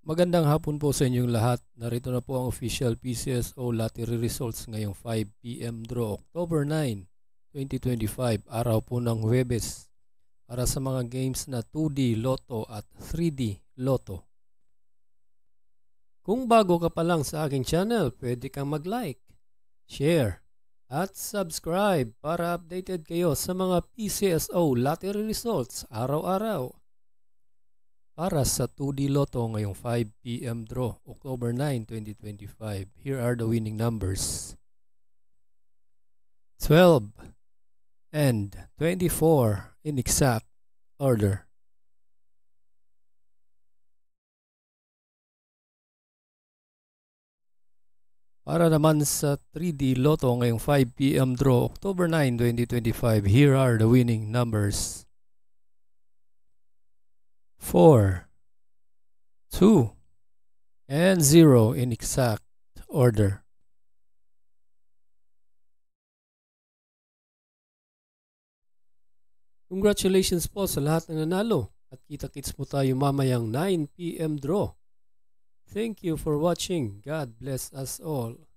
Magandang hapon po sa inyong lahat. Narito na po ang official PCSO lottery results ngayong 5 PM draw October 9, 2025, araw po ng Huwebes, para sa mga games na 2D Lotto at 3D Lotto. Kung bago ka pa lang sa aking channel, pwede kang mag-like, share, at subscribe para updated kayo sa mga PCSO lottery results araw-araw. Para sa 2D Lotto ngayong 5 PM draw, October 9, 2025, here are the winning numbers. 12 and 24 in exact order. Para naman sa 3D Lotto ngayong 5 PM draw, October 9, 2025, here are the winning numbers. 4, 2, and 0 in exact order. Congratulations po sa lahat ng nanalo at kita-kits mo tayo mamayang 9 PM draw. Thank you for watching. God bless us all.